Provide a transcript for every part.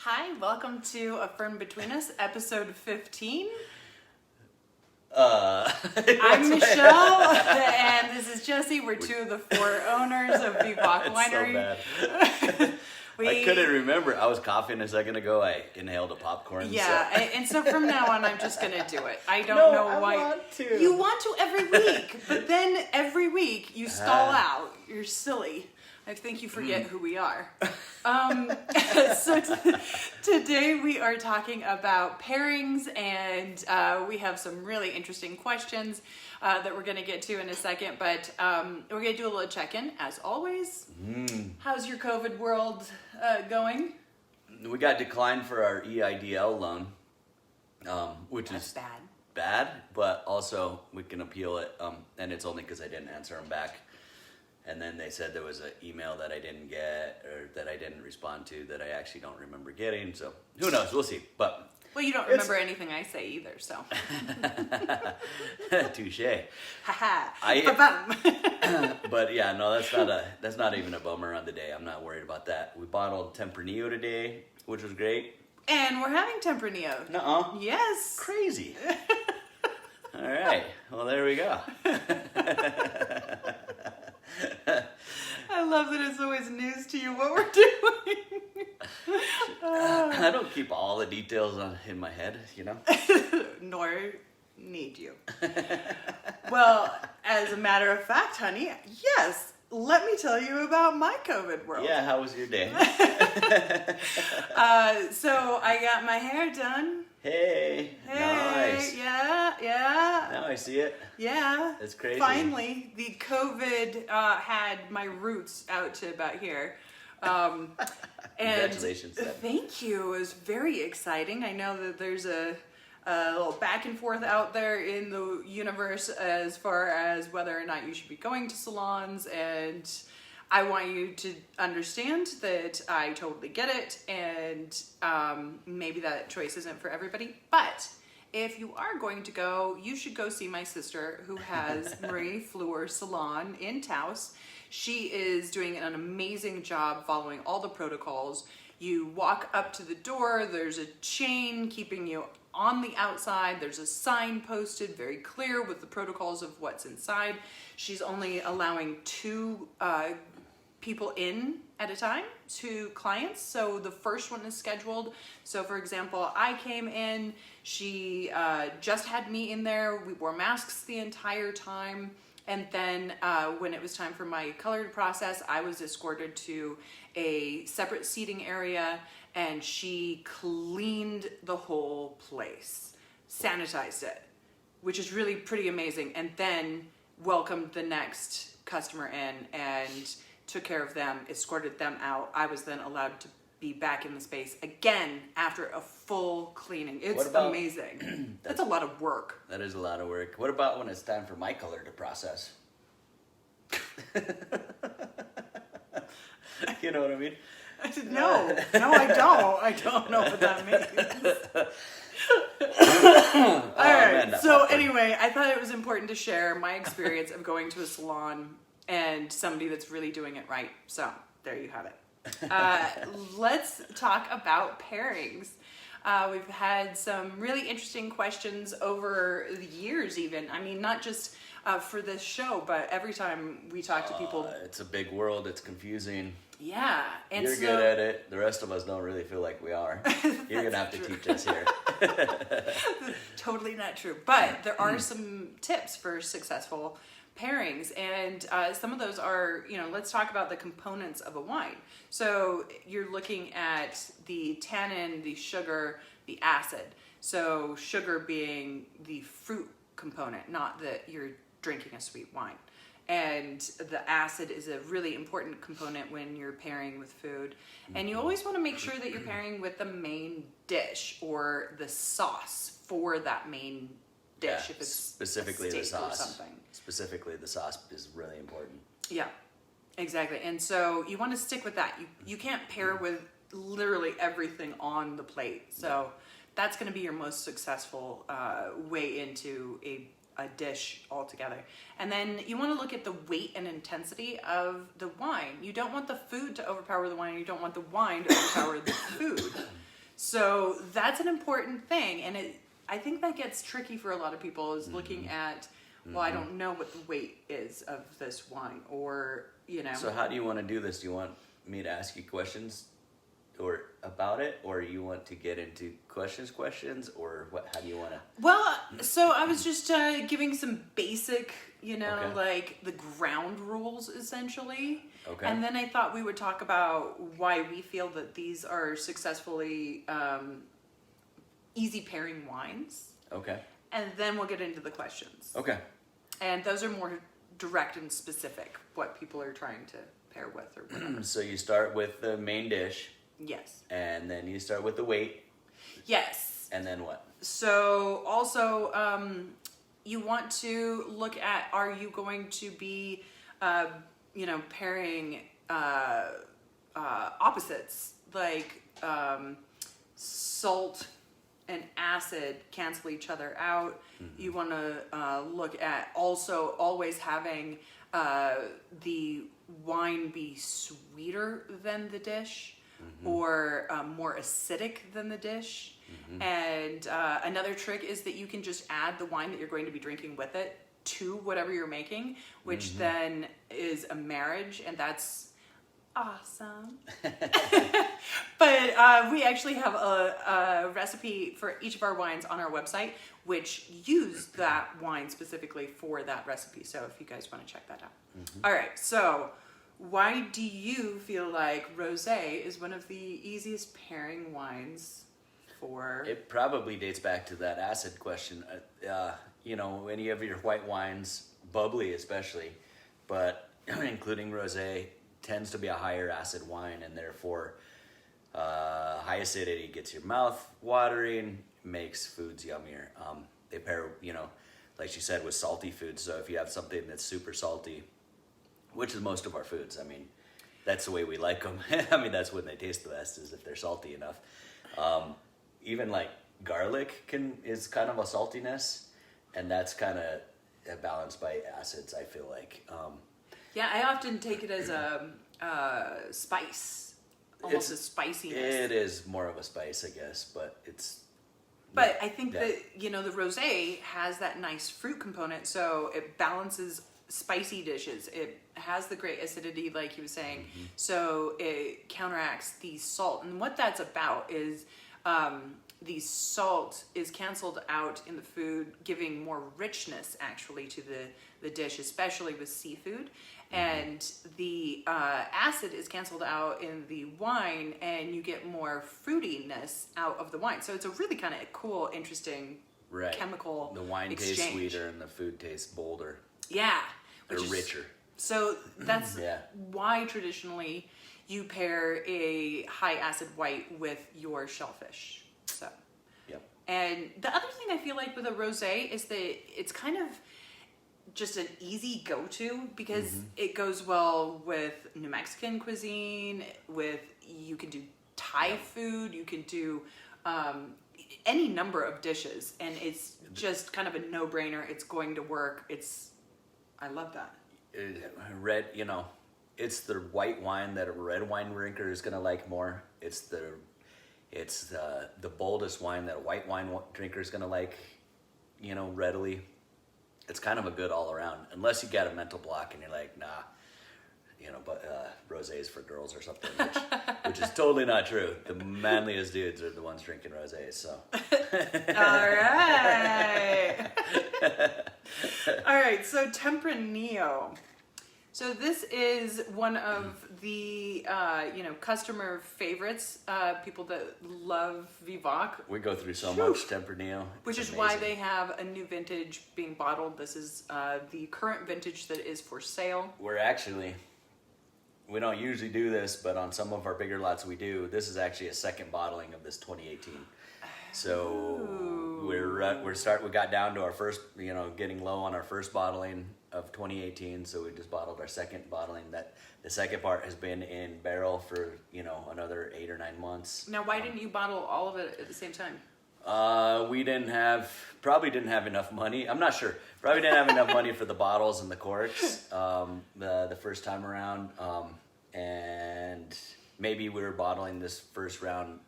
Hi, welcome to A Fern Between Us, episode 15. I'm Michelle, and this is Jesse. We're two of the four owners of Bebop Winery. So bad. I couldn't remember. I was coughing a second ago. I inhaled a popcorn. Yeah, so. and so from now on, I'm just going to do it. I don't know why. I want to. You want to every week, but then every week you stall out. You're silly. I think you forget who we are. So today we are talking about pairings, and we have some really interesting questions that we're going to get to in a second. But we're going to do a little check-in, as always. How's your COVID world going? We got declined for our EIDL loan, which That's is bad. but also we can appeal it, and it's only because I didn't answer them back. And then they said there was an email that I didn't get or that I didn't respond to that I actually don't remember getting. So who knows? We'll see. But well, you don't remember anything I say either, so. Touche. Haha. But yeah, no, that's not even a bummer on the day. I'm not worried about that. We bottled Tempranillo today, which was great. And we're having Tempranillo. Nuh-uh. Yes. Crazy. All right. Well, there we go. I love that it's always news to you what we're doing. I don't keep all the details in my head, you know? Nor need you. Well, as a matter of fact, honey, yes, let me tell you about my COVID world. Yeah, how was your day? So I got my hair done. Hey, nice. Yeah. Now I see it. Yeah. It's crazy. Finally, the COVID had my roots out to about here. And Congratulations. Thank you. It was very exciting. I know that there's a little back and forth out there in the universe as far as whether or not you should be going to salons, and I want you to understand that I totally get it, and maybe that choice isn't for everybody, but if you are going to go, you should go see my sister who has Marie Fleur Salon in Taos. She is doing an amazing job following all the protocols. You walk up to the door, there's a chain keeping you on the outside. There's a sign posted very clear with the protocols of what's inside. She's only allowing two people in at a time, two clients. So the first one is scheduled. So for example, I came in, she just had me in there. We wore masks the entire time. And then when it was time for my colored process, I was escorted to a separate seating area, and she cleaned the whole place, sanitized it, which is really pretty amazing. And then welcomed the next customer in and took care of them, escorted them out. I was then allowed to be back in the space again after a full cleaning. It's amazing. That's a lot of work. That is a lot of work. What about when it's time for my color to process? You know what I mean? I said, no, I don't. I don't know what that means. All right. So anyway, I thought it was important to share my experience of going to a salon and somebody that's really doing it right. So there you have it. Let's talk about pairings. We've had some really interesting questions over the years even. I mean, not just for this show, but every time we talk to people. It's a big world. It's confusing. Yeah. And You're good at it. The rest of us don't really feel like we are. You're going to have to teach us here. Totally not true. But there are some tips for successful pairings, and some of those are, let's talk about the components of a wine. So you're looking at the tannin, the sugar, the acid. So sugar being the fruit component, not that you're drinking a sweet wine. And the acid is a really important component when you're pairing with food. And you always want to make sure that you're pairing with the main dish or the sauce for that main dish. Yeah, if it's specifically the sauce. Or something. Specifically, the sauce is really important. Yeah, exactly. And so you want to stick with that. You can't pair with literally everything on the plate. So that's going to be your most successful way into a dish altogether. And then you want to look at the weight and intensity of the wine. You don't want the food to overpower the wine. You don't want the wine to overpower the food. So that's an important thing, and I think that gets tricky for a lot of people is looking at, well, I don't know what the weight is of this wine, or, you know. So how do you want to do this? Do you want me to ask you questions or about it, or you want to get into questions, or what? How do you want to? Well, so I was just giving some basic, you know, Okay. like the ground rules essentially. Okay. And then I thought we would talk about why we feel that these are successfully easy pairing wines. Okay. And then we'll get into the questions. Okay. And those are more direct and specific, what people are trying to pair with or whatever. So you start with the main dish, Yes. and then you start with the weight, Yes. and then what? So also, you want to look at, are you going to be, you know, pairing opposites, like salt and acid cancel each other out. You want to look at also always having the wine be sweeter than the dish, or more acidic than the dish. And another trick is that you can just add the wine that you're going to be drinking with it to whatever you're making, which then is a marriage, and that's awesome. But we actually have a recipe for each of our wines on our website, which use that wine specifically for that recipe. So if you guys want to check that out. All right, so why do you feel like rosé is one of the easiest pairing wines for? It probably dates back to that acid question. You know, any of your white wines, bubbly especially, but including rosé, tends to be a higher acid wine, and therefore high acidity gets your mouth watering, makes foods yummier. They pair, you know, like she said, with salty foods. So if you have something that's super salty, which is most of our foods, I mean, that's the way we like them. I mean, that's when they taste the best, is if they're salty enough. Even like garlic is kind of a saltiness, and that's kind of balanced by acids, I feel like. Yeah, I often take it as a spice, almost a spiciness. It is more of a spice, I guess, but it's... But I think Yeah. that, you know, the rosé has that nice fruit component, so it balances spicy dishes. It has the great acidity, like he was saying, so it counteracts the salt. And what that's about is the salt is canceled out in the food, giving more richness actually to the dish, especially with seafood. And the acid is canceled out in the wine, and you get more fruitiness out of the wine. So it's a really kind of cool, interesting chemical The wine exchange. tastes sweeter and the food tastes bolder. Yeah. Or richer. So that's Yeah. why traditionally you pair a high acid white with your shellfish. So. Yep. And the other thing I feel like with a rosé is that it's kind of just an easy go-to because it goes well with New Mexican cuisine, you can do Thai food, you can do any number of dishes, and it's just kind of a no-brainer. It's going to work. I love that. Red, you know, it's the white wine that a red wine drinker is gonna like more. It's the boldest wine that a white wine drinker is gonna like, you know, readily. It's kind of a good all around, unless you got a mental block and you're like, nah, you know, but rosé is for girls or something, which is totally not true. The manliest dudes are the ones drinking rosé, so. All right. All right, so Tempranillo. So this is one of the, customer favorites, people that love Vivac. We go through so much Tempranillo. Which is why they have a new vintage being bottled. This is the current vintage that is for sale. We don't usually do this, but on some of our bigger lots we do. This is actually a second bottling of this 2018. So we got down to our first, getting low on our first bottling of 2018. So we just bottled our second bottling. That the second part has been in barrel for, another 8 or 9 months. Now, why didn't you bottle all of it at the same time? We probably didn't have enough money. I'm not sure. Probably didn't have enough money for the bottles and the corks the first time around. And maybe we were bottling this first round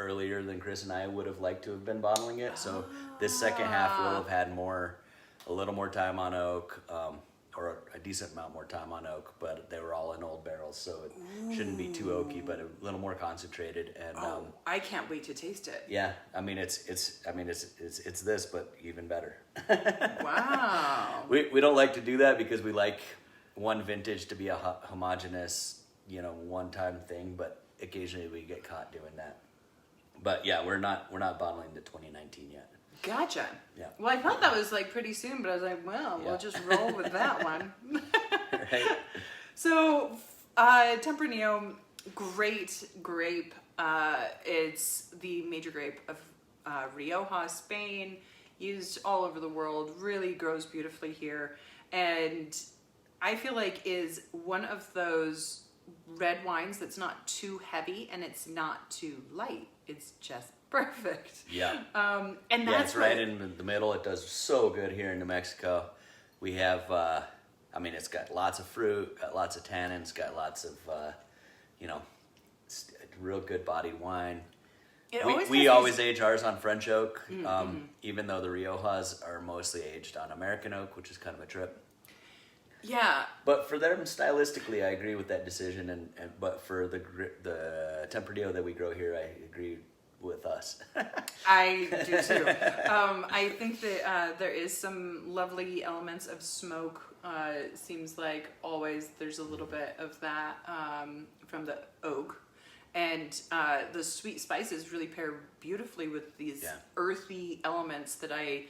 earlier than Chris and I would have liked to have been bottling it. So this second half will have had a little more time on oak, or a decent amount more time on oak, but they were all in old barrels, so it shouldn't be too oaky, but a little more concentrated. And I can't wait to taste it. yeah, I mean it's this, but even better. Wow. We don't like to do that because we like one vintage to be a homogeneous, one-time thing, but occasionally we get caught doing that. But yeah, we're not bottling the 2019 yet. Gotcha. Yeah. Well, I thought that was like pretty soon, but I was like, well, we'll just roll with that one. Right. So, Tempranillo, great grape. It's the major grape of Rioja, Spain, used all over the world, really grows beautifully here. And I feel like is one of those red wines that's not too heavy and it's not too light. It's just perfect. Yeah. And that's it's right in the middle. It does so good here in New Mexico. We have, it's got lots of fruit, got lots of tannins, got lots of, real good bodied wine. We always age ours on French oak, even though the Riojas are mostly aged on American oak, which is kind of a trip. Yeah. But for them, stylistically, I agree with that decision. But for the Tempranillo that we grow here, I agree with us. I do too. I think that there is some lovely elements of smoke. Seems like always there's a little bit of that from the oak. And the sweet spices really pair beautifully with these earthy elements that I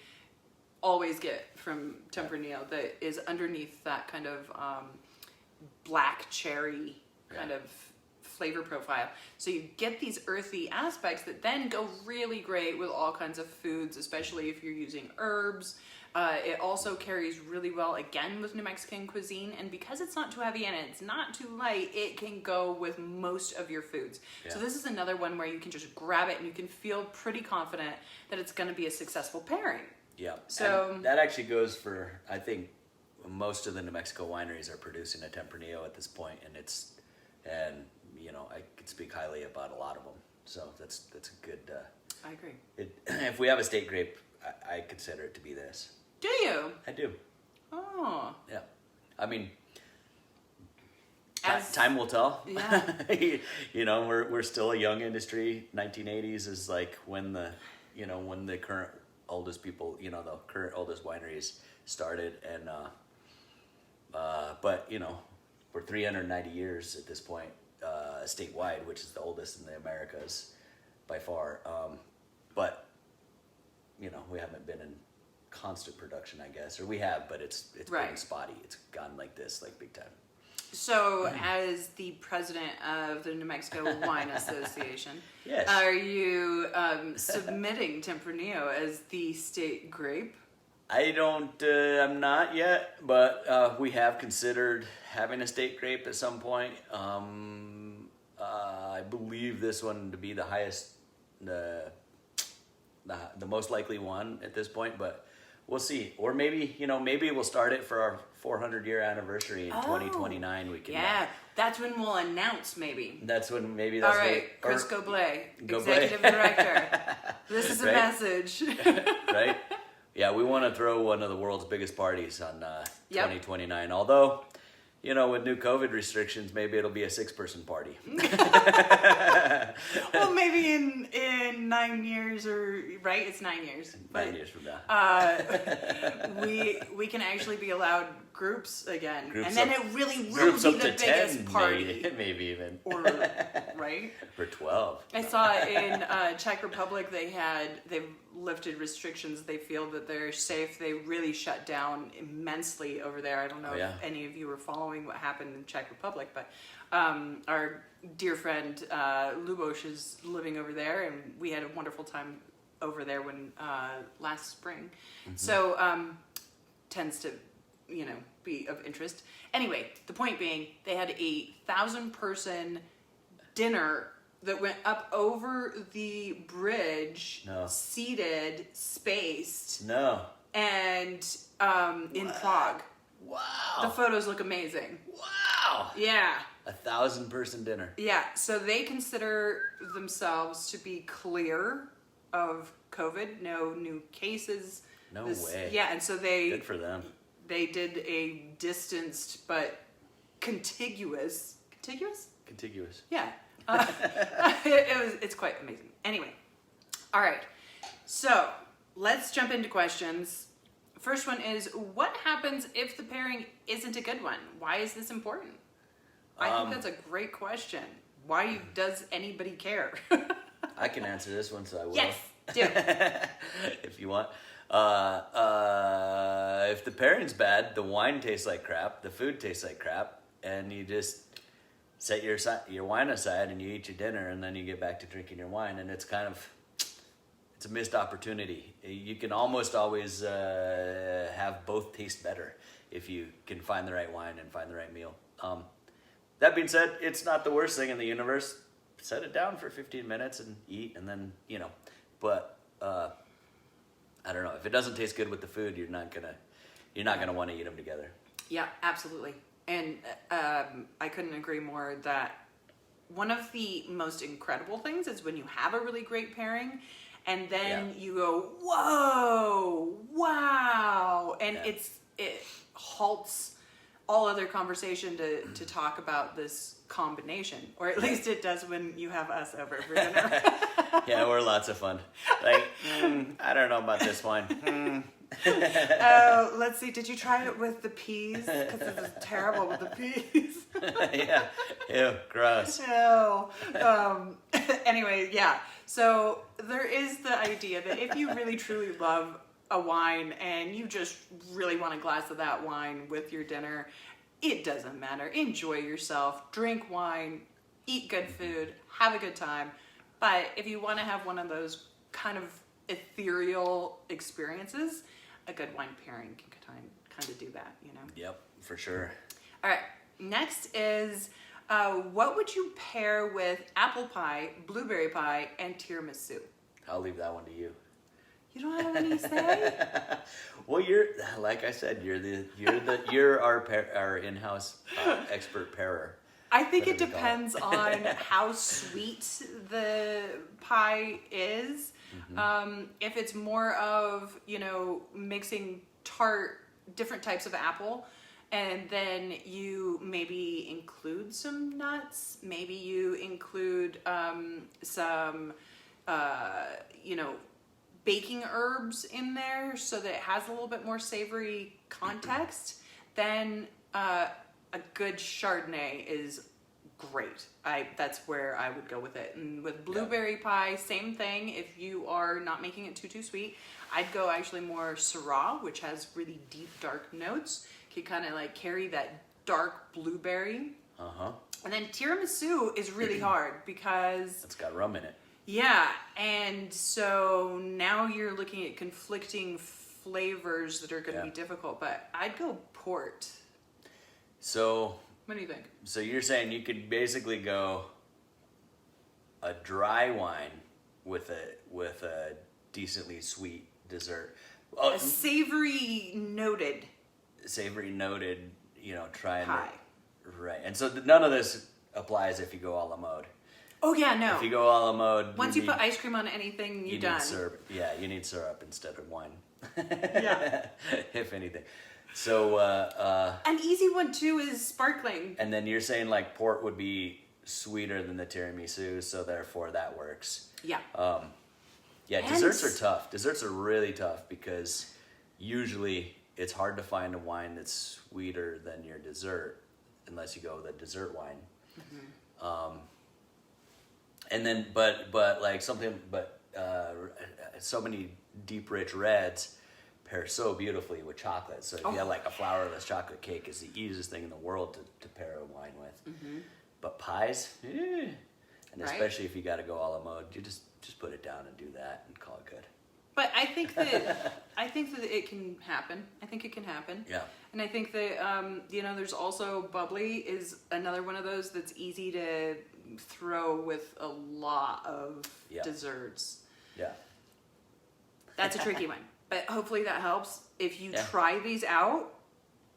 always get from Tempranillo that is underneath that kind of black cherry kind of flavor profile. So you get these earthy aspects that then go really great with all kinds of foods, especially if you're using herbs. It also carries really well, again, with New Mexican cuisine. And because it's not too heavy and it's not too light, it can go with most of your foods. Yeah. So this is another one where you can just grab it and you can feel pretty confident that it's going to be a successful pairing. Yeah. So and that actually goes for, I think, most of the New Mexico wineries are producing a Tempranillo at this point, and I could speak highly about a lot of them. So that's a good. I agree. If we have a state grape, I consider it to be this. Do you? I do. Oh. Yeah. I mean, time will tell. Yeah. We're still a young industry. 1980s is like when the current oldest people, the current oldest wineries started, and but we're 390 years at this point, statewide, which is the oldest in the Americas by far. But we haven't been in constant production, I guess, or we have, but it's been spotty. It's gone like this, like big time. So, as the president of the New Mexico Wine Association, yes, are you submitting Tempranillo as the state grape? I'm not yet, but we have considered having a state grape at some point. I believe this one to be the highest, the most likely one at this point, but we'll see. Or maybe we'll start it for our 400-year anniversary in 2029. We can. Yeah, that's when we'll announce. That's All right, Chris Goblet, executive director. This is a message. Right. Yeah, we want to throw one of the world's biggest parties on 2029. Although, with new COVID restrictions, maybe it'll be a 6-person party. Well, maybe in 9 years, right? It's 9 years. 9 years from now. We can actually be allowed groups again, and then it really will be the biggest 10, party. Maybe even. Or right? For 12. I saw in Czech Republic they've lifted restrictions. They feel that they're safe. They really shut down immensely over there. I don't know if any of you were following what happened in Czech Republic, but our dear friend Luboš is living over there, and we had a wonderful time over there when last spring. Mm-hmm. So tends to be of interest. Anyway, the point being, they had 1,000-person dinner that went up over the bridge, seated, spaced. No. And in Prague. Wow. The photos look amazing. Wow. Yeah. 1,000-person dinner. Yeah, so they consider themselves to be clear of COVID, no new cases. No way. Yeah, and so they Good for them. They did a distanced but contiguous. Contiguous. Yeah, it's quite amazing. Anyway, all right. So let's jump into questions. First one is, what happens if the pairing isn't a good one? Why is this important? I think that's a great question. Why does anybody care? I can answer this one, so I will. Yes, do. If you want. If the pairing's bad, the wine tastes like crap, the food tastes like crap, and you just set your wine aside and you eat your dinner, and then you get back to drinking your wine, and it's a missed opportunity. You can almost always have both taste better if you can find the right wine and find the right meal. That being said, it's not the worst thing in the universe. Set it down for 15 minutes and eat, and then, but I don't know. If it doesn't taste good with the food, you're not gonna want to eat them together. Yeah, absolutely. And I couldn't agree more that one of the most incredible things is when you have a really great pairing and then you go, whoa, wow. And it halts all other conversation to talk about this combination, or at least it does when you have us over for dinner. Yeah, we're lots of fun. Like, I don't know about this wine. Let's see. Did you try it with the peas? Because it was terrible with the peas. Yeah. Ew, gross. No. Anyway, yeah. So there is the idea that if you really truly love a wine and you just really want a glass of that wine with your dinner, it doesn't matter. Enjoy yourself. Drink wine. Eat good food. Have a good time. But if you want to have one of those kind of ethereal experiences, a good wine pairing can kind of do that, Yep, for sure. All right. Next is, what would you pair with apple pie, blueberry pie, and tiramisu? I'll leave that one to you. You don't have any say? Well, like I said, you're our in-house expert pairer. I think it depends on how sweet the pie is. Mm-hmm. If it's more of, mixing different types of apple, and then you maybe include some nuts, maybe you include some, baking herbs in there so that it has a little bit more savory context, then a good Chardonnay is great. That's where I would go with it. And with blueberry pie, same thing. If you are not making it too sweet, I'd go actually more Syrah, which has really deep, dark notes. Can kind of like carry that dark blueberry. And then tiramisu is really hard because it's got rum in it. Yeah, and so now you're looking at conflicting flavors that are going to be difficult. But I'd go port. So, what do you think? So you're saying you could basically go a dry wine with a decently sweet dessert. A savory noted. Trying pie. Right. And so none of this applies if you go a la mode. Oh yeah, no. If you go a la mode, once you put ice cream on anything, you're done. Need syrup. Yeah, you need syrup instead of wine. Yeah. If anything. So an easy one too is sparkling. And then you're saying like port would be sweeter than the tiramisu, so therefore that works. Yeah. Desserts are tough. Desserts are really tough because usually it's hard to find a wine that's sweeter than your dessert unless you go with a dessert wine. And then so many deep rich reds pair so beautifully with chocolate. So if you have like a flourless chocolate cake, is the easiest thing in the world to pair a wine with. But pies, and especially if you got to go a la mode, you just put it down and do that and call it good. But I think that it can happen. I think it can happen. Yeah. And I think that there's also bubbly is another one of those that's easy to throw with a lot of desserts. Yeah. That's a tricky one. But hopefully that helps. If you try these out,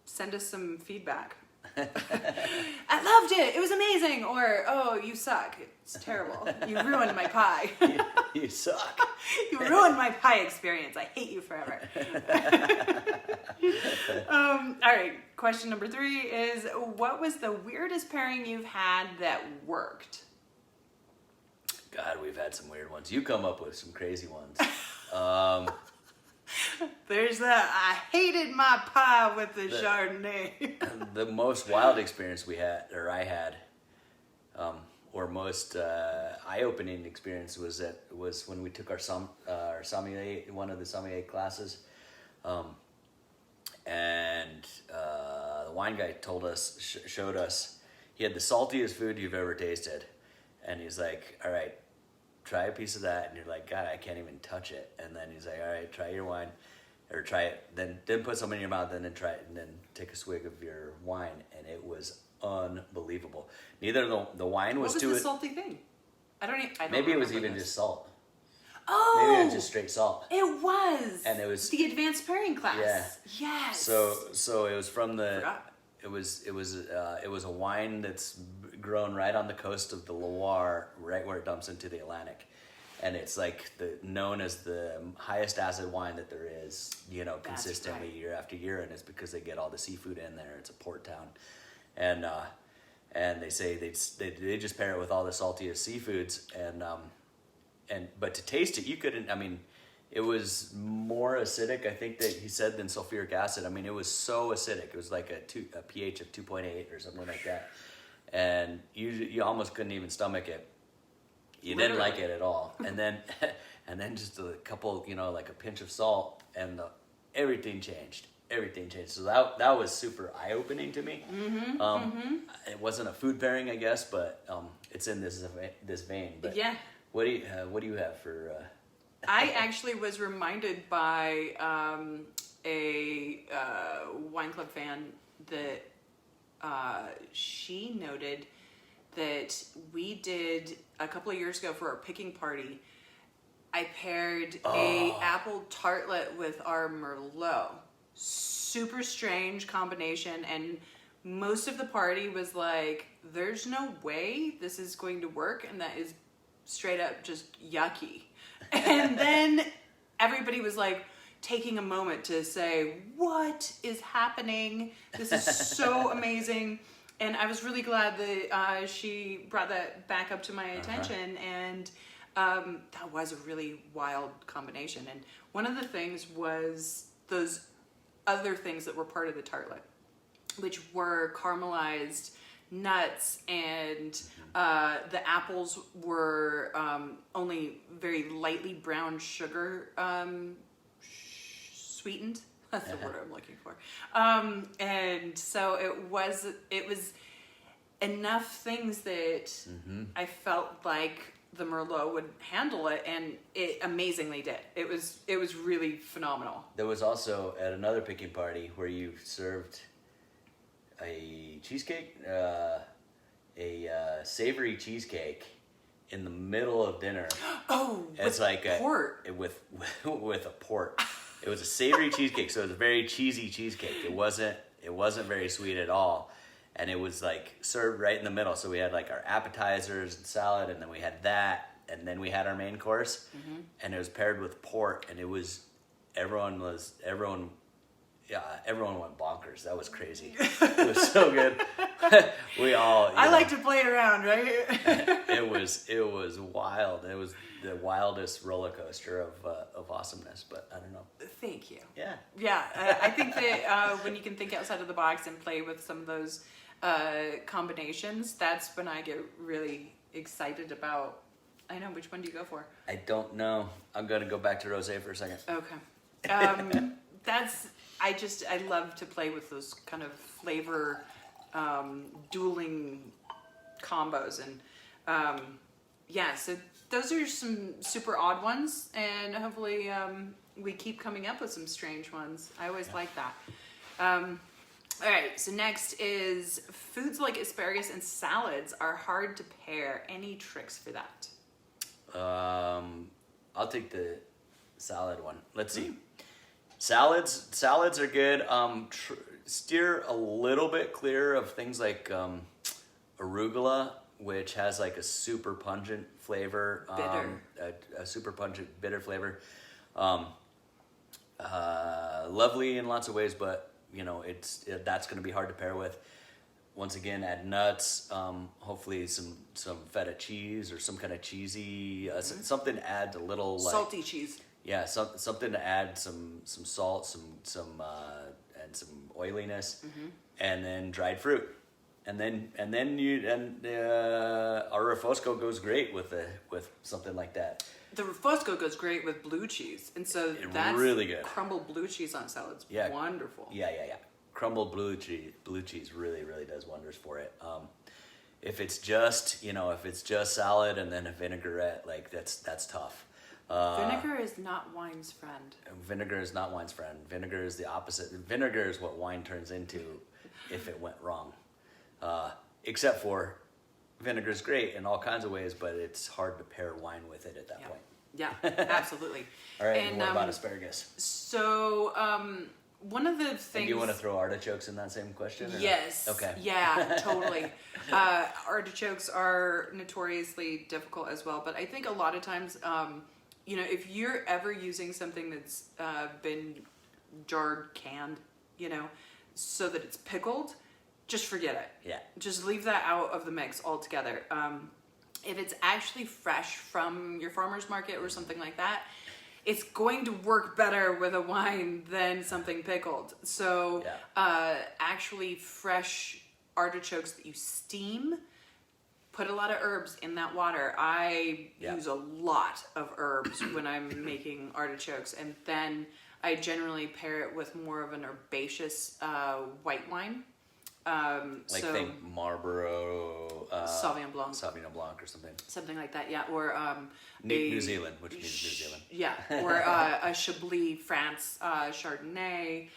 send us some feedback. I loved it. It was amazing. Or, oh, you suck. It's terrible. You ruined my pie. You suck. You ruined my pie experience. I hate you forever. All right. Question number 3 is, what was the weirdest pairing you've had that worked? God, we've had some weird ones. You come up with some crazy ones. There's I hated my pie with the Chardonnay. The most wild experience we had, or I had, or most eye-opening experience was when we took our sommelier, one of the sommelier classes, and the wine guy told us, showed us, he had the saltiest food you've ever tasted, and he's like, all right, try a piece of that, and you're like, God, I can't even touch it. And then he's like, all right, try your wine, or try it, then put some in your mouth, and then try it, and then take a swig of your wine, and it was unbelievable. Neither the wine was too. What was the salty thing? I don't maybe it was even just salt. Oh, maybe it was just straight salt. It was. And it was the advanced pairing class. Yeah. Yes. So it was from the. Forgot. It was a wine that's grown right on the coast of the Loire, right where it dumps into the Atlantic, and it's like known as the highest acid wine that there is, consistently year after year, and it's because they get all the seafood in there. It's a port town, and they say they just pair it with all the saltiest seafoods, but to taste it, you couldn't. I mean, it was more acidic, I think, that he said, than sulfuric acid. I mean, it was so acidic. It was like a pH of 2.8 or something like that. And you almost couldn't even stomach it. You didn't like it at all. And then just a couple, like a pinch of salt, and everything changed. Everything changed. So that was super eye-opening to me. It wasn't a food pairing, I guess, but it's in this vein. But yeah. What do you have for... I actually was reminded by a wine club fan that she noted that we did a couple of years ago for our picking party. I paired a apple tartlet with our Merlot. Super strange combination, and most of the party was like, there's no way this is going to work, and that is straight up just yucky. And then everybody was like taking a moment to say, what is happening? This is so amazing. And I was really glad that she brought that back up to my attention. And that was a really wild combination. And one of the things was those other things that were part of the tartlet, which were caramelized nuts, and the apples were only very lightly brown sugar sweetened. That's the word I'm looking for. And so it was enough things that I felt like the Merlot would handle it, and it amazingly did. It was really phenomenal. There was also at another picking party where you served a cheesecake, a savory cheesecake in the middle of dinner. Oh, it's like port. With a port. It was a savory cheesecake, so it was a very cheesy cheesecake. It wasn't very sweet at all, and it was like served right in the middle. So we had like our appetizers and salad, and then we had that, and then we had our main course, and it was paired with pork, and everyone went bonkers. That was crazy. It was so good. I like to play around, right? It was wild. It was the wildest roller coaster of awesomeness, but I don't know. Thank you. Yeah. Yeah, I think that when you can think outside of the box and play with some of those combinations, that's when I get really excited about. I know, which one do you go for? I don't know. I'm going to go back to Rosé for a second. Okay. I love to play with those kind of flavor dueling combos, and so those are some super odd ones, and hopefully we keep coming up with some strange ones. I always like that. All right, so next is foods like asparagus and salads are hard to pair. Any tricks for that? I'll take the salad one. Let's see. Salads are good. Steer a little bit clear of things like arugula, which has like a super pungent flavor. Bitter. A super pungent bitter flavor. Lovely in lots of ways, but that's going to be hard to pair with. Once again, add nuts. Hopefully some feta cheese or some kind of cheesy something to add a little like Salty cheese. yeah, something to add some salt, and some oiliness, and then dried fruit, and then our refosco goes great with something like that. The refosco goes great with blue cheese, and so that's really good. Crumbled blue cheese on salad's wonderful. Yeah. Crumbled blue cheese really does wonders for it. If it's just salad and then a vinaigrette, like that's tough. Vinegar is not wine's friend. Vinegar is not wine's friend. Vinegar is the opposite. Vinegar is what wine turns into if it went wrong. Except for vinegar is great in all kinds of ways, but it's hard to pair wine with it at that point. Yeah, absolutely. All right, and what about asparagus? So, one of the things... And do you want to throw artichokes in that same question? Yes. No? Okay. Yeah, totally. Artichokes are notoriously difficult as well, but I think a lot of times, if you're ever using something that's been jarred, canned, so that it's pickled, just forget it. Yeah. Just leave that out of the mix altogether. If it's actually fresh from your farmer's market or something like that, it's going to work better with a wine than something pickled. So actually fresh artichokes that you steam, put a lot of herbs in that water. I use a lot of herbs when I'm making artichokes, and then I generally pair it with more of an herbaceous white wine. Think Marlborough, Sauvignon Blanc. Sauvignon Blanc or something. Something like that, yeah. Or New Zealand, which means New Zealand. Yeah, or a Chablis France Chardonnay.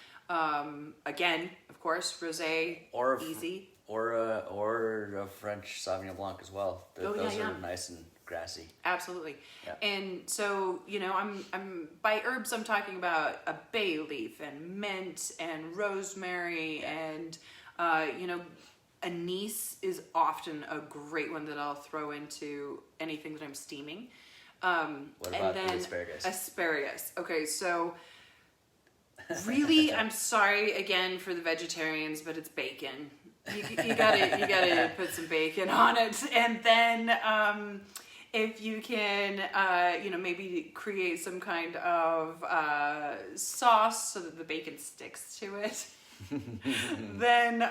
Again, of course, Rosé, or easy. Or a French Sauvignon Blanc as well. Those are nice and grassy. Absolutely. Yeah. And so, I'm by herbs, I'm talking about a bay leaf and mint and rosemary and anise is often a great one that I'll throw into anything that I'm steaming. What about the asparagus? Asparagus. Okay, so really, I'm sorry again for the vegetarians, but it's bacon. You gotta put some bacon on it, and then if you can, maybe create some kind of sauce so that the bacon sticks to it. Then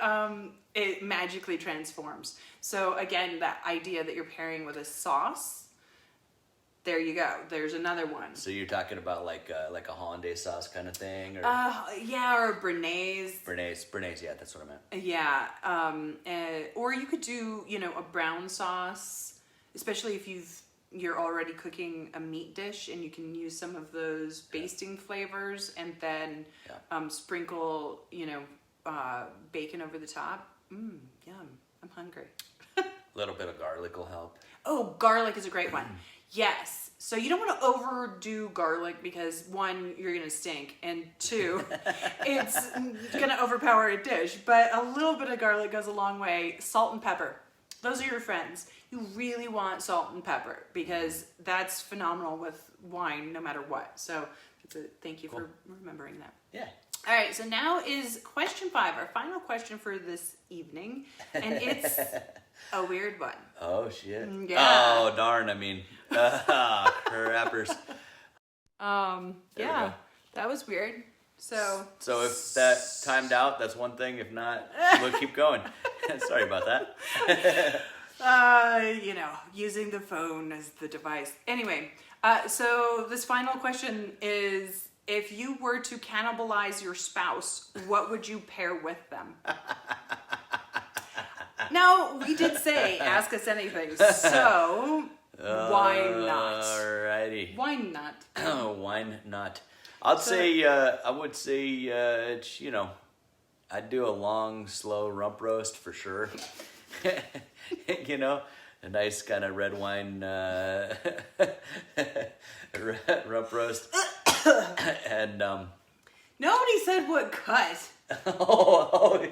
it magically transforms. So again, that idea that you're pairing with a sauce, there you go. There's another one. So you're talking about like a hollandaise sauce kind of thing, or or a béarnaise. Béarnaise, yeah, that's what I meant. Yeah, or you could do a brown sauce, especially if you're already cooking a meat dish, and you can use some of those basting flavors, and then sprinkle bacon over the top. Yum! I'm hungry. A little bit of garlic will help. Oh, garlic is a great one. Yes. So you don't want to overdo garlic because one, you're going to stink, and two, it's going to overpower a dish. But a little bit of garlic goes a long way. Salt and pepper. Those are your friends. You really want salt and pepper because that's phenomenal with wine no matter what. So thank you for remembering that. Yeah. All right, so now is question 5, our final question for this evening, and it's a weird one. Oh, shit. Yeah. Oh, darn, crappers. Yeah, that was weird. So if that timed out, that's one thing. If not, we'll keep going. Sorry about that. Using the phone as the device. Anyway, so this final question is, if you were to cannibalize your spouse, what would you pair with them? Now, we did say, ask us anything, so why not? Alrighty. Why not? Why not? I would say, I'd do a long, slow rump roast for sure. A nice kind of red wine rump roast. And Nobody said what cut. Oh,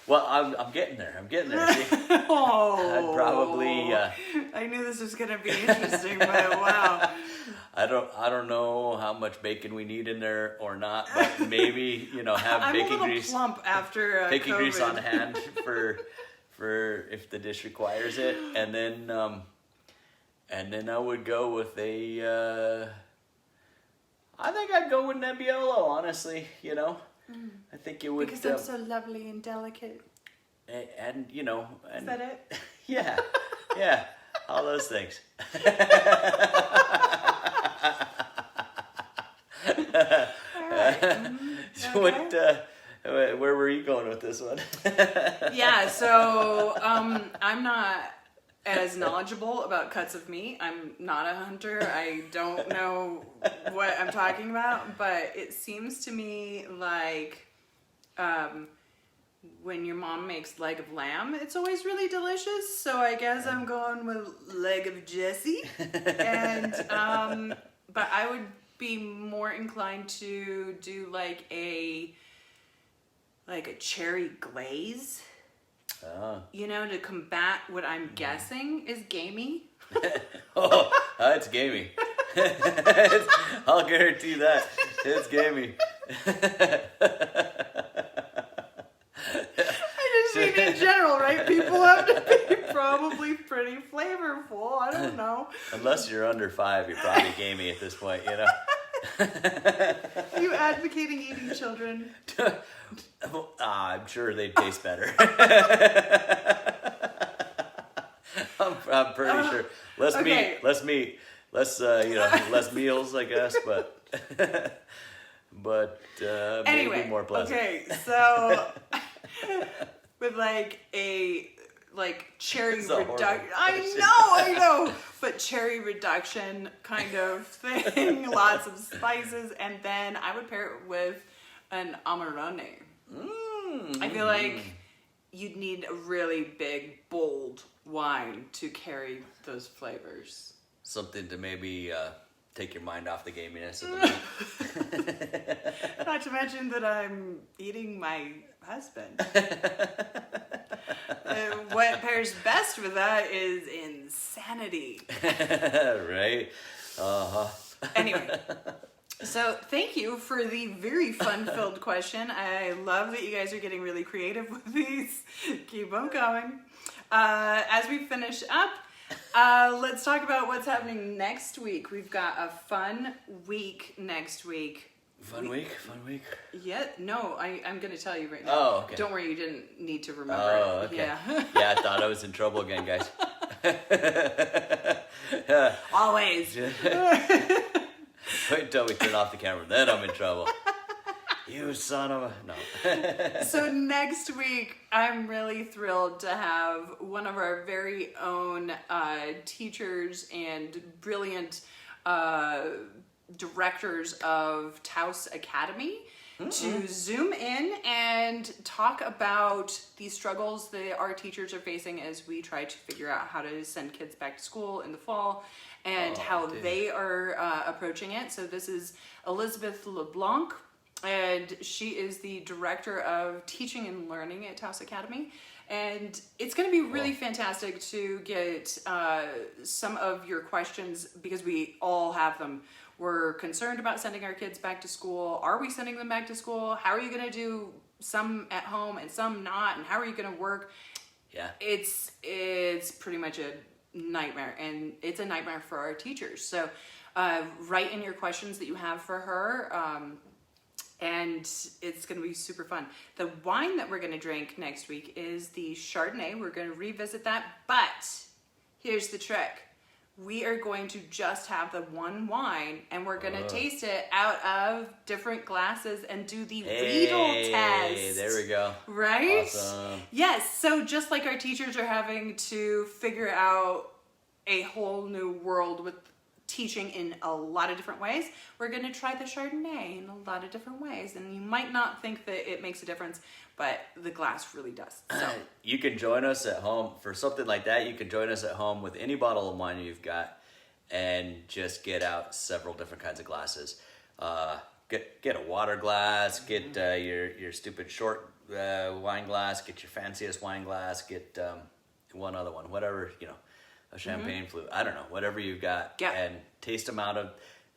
well, I'm getting there. I'm getting there. See? Oh. I'd probably. I knew this was gonna be interesting, but wow. I don't know how much bacon we need in there or not, but maybe have I'm bacon a little grease. plump after Bacon COVID. grease on hand for if the dish requires it, and then I would go with a. I think I'd go with Nebbiolo, honestly. I think it would. Because I'm so lovely and delicate. And Is that it? Yeah, yeah, all those things. So Okay. where were you going with this one? Yeah, so I'm not as knowledgeable about cuts of meat. I'm not a hunter. I don't know what I'm talking about, but it seems to me like when your mom makes leg of lamb, it's always really delicious. So I guess I'm going with leg of Jesse. And but I would be more inclined to do like a cherry glaze. Oh. To combat what I'm guessing is gamey. Oh, it's gamey. I'll guarantee that. It's gamey. I just mean in general, right? People have to be probably pretty flavorful. I don't know. Unless you're under 5, you're probably gamey at this point, Are you advocating eating children? I'm sure they'd taste better. I'm pretty sure. Less meat, less meals, I guess, but Anyway, maybe more pleasant. okay, so with cherry It's a horrible reduction. question. I know, but cherry reduction kind of thing. Lots of spices, and then I would pair it with an Amarone. I feel like you'd need a really big, bold wine to carry those flavors. Something to maybe take your mind off the gaminess of the meat. Not to mention that I'm eating my husband. What pairs best with that is insanity. Right? Uh-huh. Anyway, so thank you for the very fun-filled question. I love that you guys are getting really creative with these. Keep them coming. As we finish up, let's talk about what's happening next week. We've got a fun week next week. Fun week? Yeah, no, I'm going to tell you right now. Oh, okay. Don't worry, you didn't need to remember Oh, it. okay. Yeah. Yeah, I thought I was in trouble again, guys. Always. Wait until we turn off the camera, then I'm in trouble. You son of a... No. So next week, I'm really thrilled to have one of our very own teachers and brilliant directors of Taos Academy to zoom in and talk about the struggles that our teachers are facing as we try to figure out how to send kids back to school in the fall and how they are approaching it. So this is Elizabeth LeBlanc, and she is the director of teaching and learning at Taos Academy. And it's going to be really fantastic to get some of your questions, because we all have them. We're concerned about sending our kids back to school. Are we sending them back to school? How are you going to do some at home and some not? And how are you going to work? Yeah. It's pretty much a nightmare, and it's a nightmare for our teachers. So write in your questions that you have for her. And it's going to be super fun. The wine that we're going to drink next week is the Chardonnay. We're going to revisit that. But here's the trick. We are going to just have the one wine, and we're going to taste it out of different glasses and do the Riedel test. There we go. Right? Awesome. Yes. So just like our teachers are having to figure out a whole new world with teaching in a lot of different ways, we're going to try the Chardonnay in a lot of different ways. And you might not think that it makes a difference, but the glass really does. So You can join us at home for something like that. You can join us at home with any bottle of wine you've got and just get out several different kinds of glasses. get a water glass, get your stupid short wine glass, get your fanciest wine glass, get one other one, whatever, a champagne flute, I don't know, whatever you've got, and taste them out of,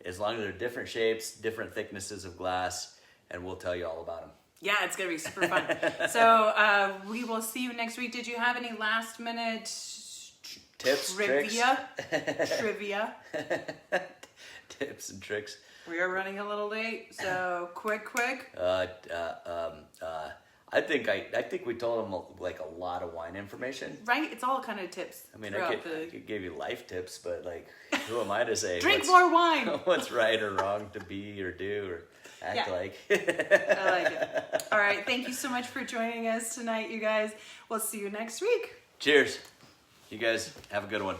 as long as they're different shapes, different thicknesses of glass, and we'll tell you all about them. Yeah, it's going to be super fun. So we will see you next week. Did you have any last minute tips, trivia? tricks? Trivia. Tips and tricks. We are running a little late, so quick. I think we told them like a lot of wine information. Right? It's all kind of tips. I mean, I could give you life tips, but like, who am I to say? Drink more wine. What's right or wrong to be or do or act like? I like it. All right. Thank you so much for joining us tonight, you guys. We'll see you next week. Cheers. You guys have a good one.